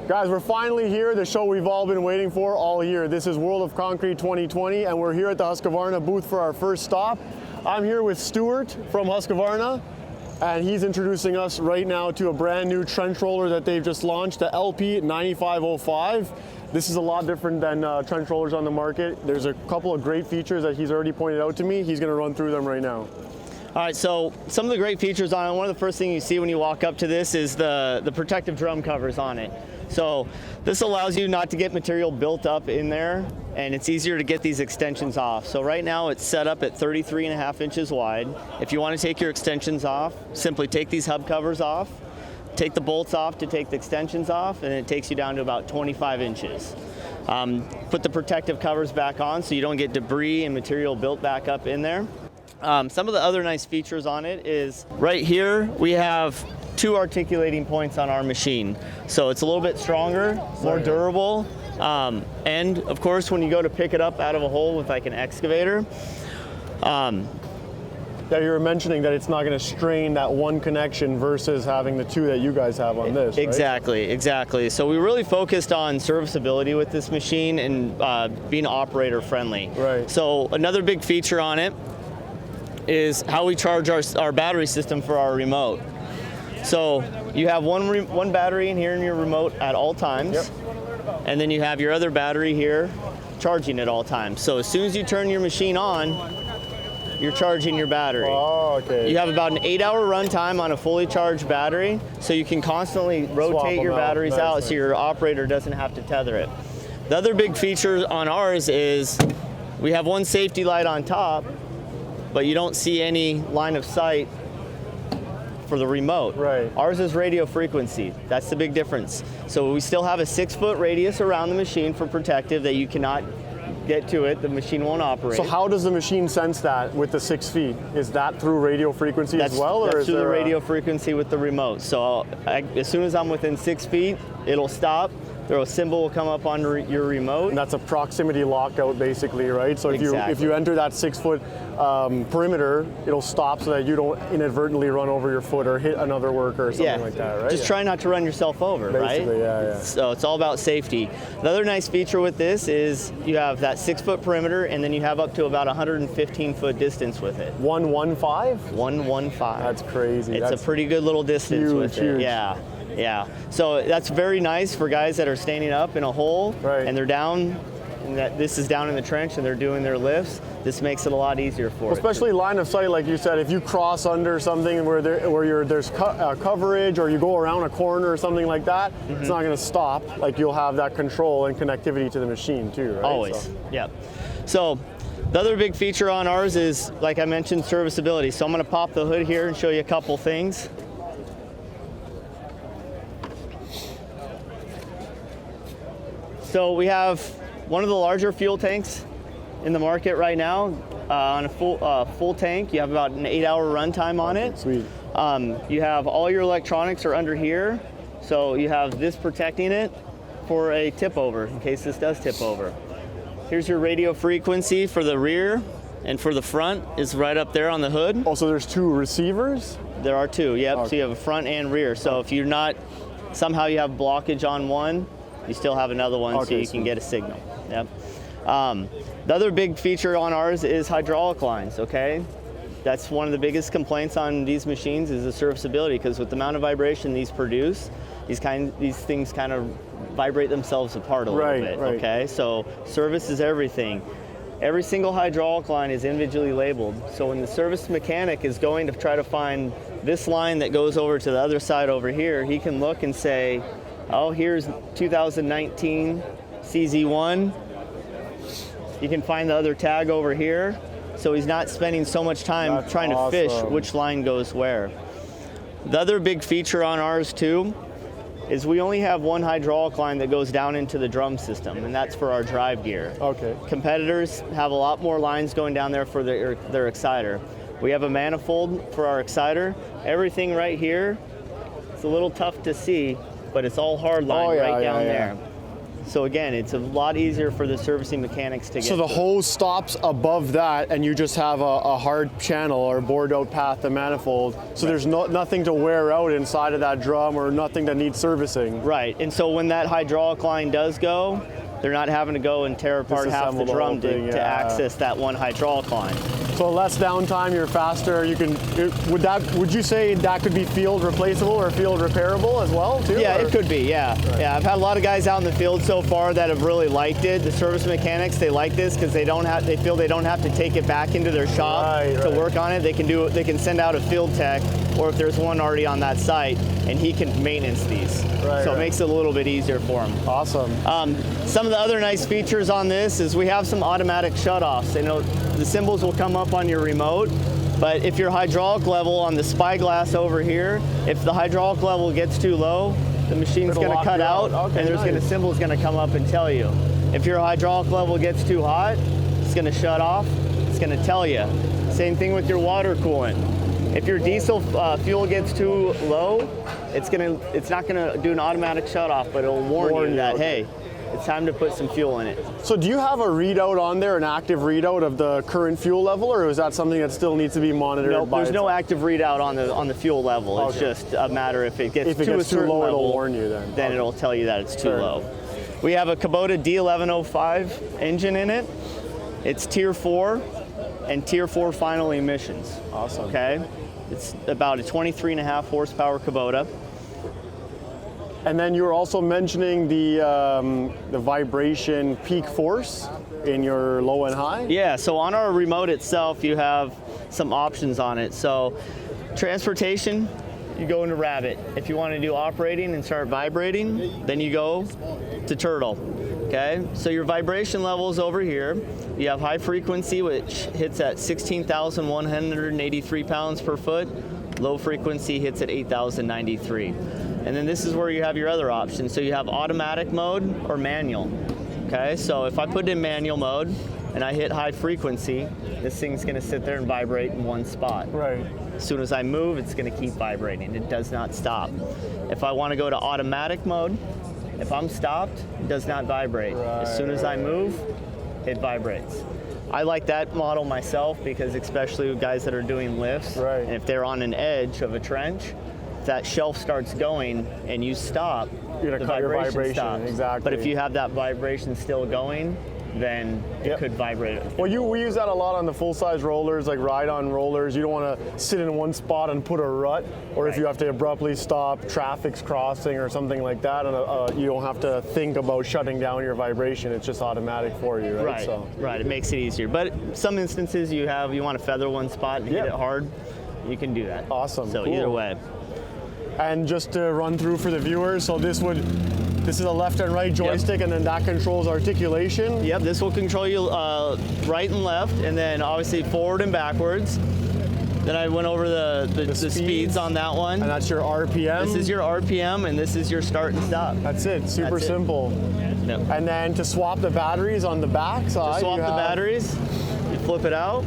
Guys, we're finally here, the show we've all been waiting for all year. This is World of Concrete 2020, and we're here at the Husqvarna booth for our first stop. I'm here with Stuart from Husqvarna, and he's introducing us right now to a brand new trench roller that they've just launched, the LP 9505. This is a lot different than trench rollers on the market. There's a couple of great features that he's already pointed out to me. He's gonna run through them right now. All right, so some of the great features on it, one of the first things you see when you walk up to this is the protective drum covers on it. So this allows you not to get material built up in there, and it's easier to get these extensions off. So right now it's set up at 33.5 inches wide. If you want to take your extensions off, simply take these hub covers off, take the bolts off to take the extensions off, and it takes you down to about 25 inches. Put the protective covers back on so you don't get debris and material built back up in there. Some of the other nice features on it is right here we have 2 articulating points on our machine. So it's a little bit stronger, more durable, and of course when you go to pick it up out of a hole with like an excavator. That you were mentioning that it's not going to strain that one connection versus having the 2 that you guys have on this, Exactly, right? Exactly. So we really focused on serviceability with this machine and being operator friendly. Right. So another big feature on it is how we charge our battery system for our remote. So you have one battery in here in your remote at all times, yep. And then you have your other battery here charging at all times. So as soon as you turn your machine on, you're charging your battery. Oh, okay. You have about an 8-hour run time on a fully charged battery, so you can constantly rotate your batteries out so your operator doesn't have to tether it. The other big feature on ours is we have one safety light on top, but you don't see any line of sight for the remote. Right. Ours is radio frequency. That's the big difference. So we still have a 6-foot radius around the machine for protective that you cannot get to it. The machine won't operate. So how does the machine sense that with the 6 feet? Is that through radio frequency as well? That's through the radio frequency with the remote. So as soon as I'm within 6 feet, it'll stop. A symbol will come up on your remote. And that's a proximity lockout basically, right? So if you enter that 6-foot perimeter, it'll stop so that you don't inadvertently run over your foot or hit another worker or something like that, right? Just try not to run yourself over, basically, right? Yeah. So it's all about safety. The other nice feature with this is you have that 6-foot perimeter, and then you have up to about 115-foot distance with it. 115? 115. That's crazy. It's a pretty good little distance with it. Yeah. Yeah, so that's very nice for guys that are standing up in a hole, right, and they're down, and this is down in the trench and they're doing their lifts. This makes it a lot easier for especially line of sight, like you said. If you cross under something where there's coverage, or you go around a corner or something like that, it's not going to stop. Like you'll have that control and connectivity to the machine too, right? Always, yeah. So the other big feature on ours is, like I mentioned, serviceability. So I'm going to pop the hood here and show you a couple things. So we have one of the larger fuel tanks in the market right now. On a full tank, you have about an 8-hour run time on it. Sweet. You have all your electronics are under here, so you have this protecting it for a tip over in case this does tip over. Here's your radio frequency for the rear, and for the front is right up there on the hood. Also, there's 2 receivers? There are 2, yep. Okay. So you have a front and rear. So if you're not, somehow you have blockage on one, you still have another one, so you can get a signal. Yep. The other big feature on ours is hydraulic lines, okay? That's one of the biggest complaints on these machines is the serviceability, because with the amount of vibration these produce, these things kind of vibrate themselves apart a little bit, okay? So service is everything. Every single hydraulic line is individually labeled. So when the service mechanic is going to try to find this line that goes over to the other side over here, he can look and say, oh, here's 2019 CZ1. You can find the other tag over here. So he's not spending so much time trying to fish which line goes where. The other big feature on ours too is we only have one hydraulic line that goes down into the drum system, and that's for our drive gear. Okay. Competitors have a lot more lines going down there for their exciter. We have a manifold for our exciter. Everything right here, it's a little tough to see, but it's all hard line down there. So again, it's a lot easier for the servicing mechanics to get. So the hose stops above that, and you just have a hard channel or bored out path to manifold. So there's nothing to wear out inside of that drum or nothing that needs servicing. Right, and so when that hydraulic line does go, they're not having to go and tear apart half the drum to access that one hydraulic line. So less downtime, you're faster. You can. Would you say that could be field replaceable or field repairable as well too? Yeah, or? It could be. Yeah, right. Yeah. I've had a lot of guys out in the field so far that have really liked it. The service mechanics, they like this because they feel they don't have to take it back into their shop to work on it. They can send out a field tech, or if there's one already on that site, and he can maintenance these. So it makes it a little bit easier for them. Awesome. Some of the other nice features on this is we have some automatic shutoffs. You know, the symbols will come up on your remote, but if your hydraulic level on the spyglass over here, if the hydraulic level gets too low, the machine's going to cut out, and the symbol's going to come up and tell you. If your hydraulic level gets too hot, it's going to shut off. It's going to tell you. Same thing with your water coolant. If your diesel fuel gets too low, it's not gonna do an automatic shut off, but it'll warn you that, hey, it's time to put some fuel in it. So do you have a readout on there, an active readout of the current fuel level, or is that something that still needs to be monitored? No, there's no active readout on the fuel level. It's just a matter if it gets to a certain low, level, it'll warn you then. Then it'll tell you that it's too low. We have a Kubota D1105 engine in it. It's Tier 4 and Tier 4 final emissions. Awesome. Okay. It's about a 23.5 horsepower Kubota. And then you were also mentioning the vibration peak force in your low and high? Yeah, so on our remote itself, you have some options on it. So transportation, you go into Rabbit. If you want to do operating and start vibrating, then you go to Turtle. Okay, so your vibration levels over here. You have high frequency, which hits at 16,183 pounds per foot. Low frequency hits at 8,093. And then this is where you have your other options. So you have automatic mode or manual. Okay, so if I put in manual mode and I hit high frequency, this thing's gonna sit there and vibrate in one spot. Right. As soon as I move, it's gonna keep vibrating. It does not stop. If I wanna go to automatic mode, if I'm stopped, it does not vibrate. As soon as I move, it vibrates. I like that model myself because especially with guys that are doing lifts, and if they're on an edge of a trench, if that shelf starts going and you stop, you're gonna cut your vibration stops. Exactly. But if you have that vibration still going, then it could vibrate. Well, we use that a lot on the full-size rollers, like ride-on rollers. You don't want to sit in one spot and put a rut, or if you have to abruptly stop, traffic's crossing or something like that, and you don't have to think about shutting down your vibration. It's just automatic for you, right? Right, it makes it easier. But some instances you want to feather one spot and hit it hard, you can do that. Awesome. So either way. And just to run through for the viewers, so this is a left and right joystick, and then that controls articulation? Yep, this will control you right and left, and then obviously forward and backwards. Then I went over the speeds on that one. And that's your RPM? This is your RPM, and this is your start and stop. That's it, super simple. Yep. And then to swap the batteries on the back side, to swap the batteries, you flip it out.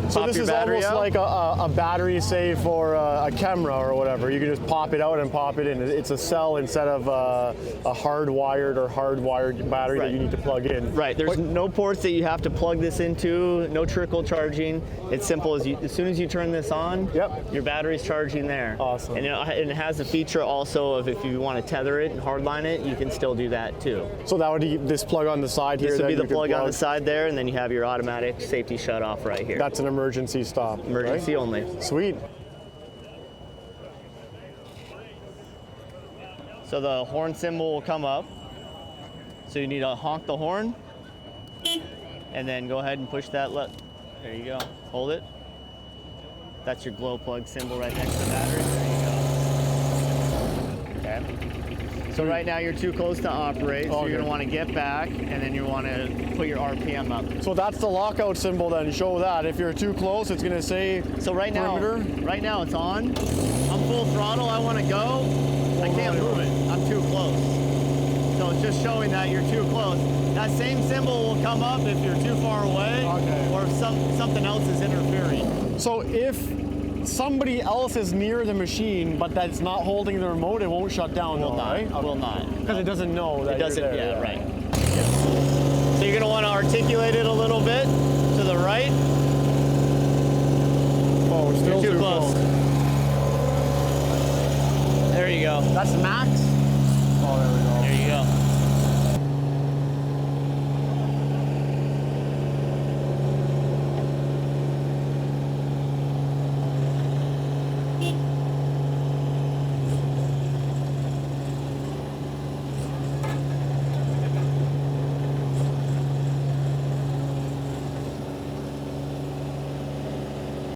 So this is almost like a battery save for a camera or whatever. You can just pop it out and pop it in. It's a cell instead of a hardwired battery that you need to plug in. Right, there's no ports that you have to plug this into, no trickle charging. It's simple as soon as you turn this on, your battery's charging there. Awesome. And it has a feature also of if you want to tether it and hardline it, you can still do that too. So that would be this plug on the side here. This would be the plug on the side there, and then you have your automatic safety shut off right here. That's an emergency stop. Emergency only. Sweet. So the horn symbol will come up. So you need to honk the horn, and then go ahead and push that. There you go. Hold it. That's your glow plug symbol right next to the battery. There you go. Okay. So right now you're too close to operate, so you're going to want to get back, and then you want to put your RPM up. So that's the lockout symbol then, show that. If you're too close, it's going to say so right perimeter. Right now it's on. I'm full throttle, I want to go. I can't move it, I'm too close. So it's just showing that you're too close. That same symbol will come up if you're too far away, or if something else is interfering. So if somebody else is near the machine, but that's not holding the remote, it won't shut down, Will not. right? Will not. Because it doesn't know that It doesn't. you're there. Yeah. Right. So you're gonna want to articulate it a little bit to the right. Oh, it's still You're too close. There you go. That's max? Oh, there we go. There you go.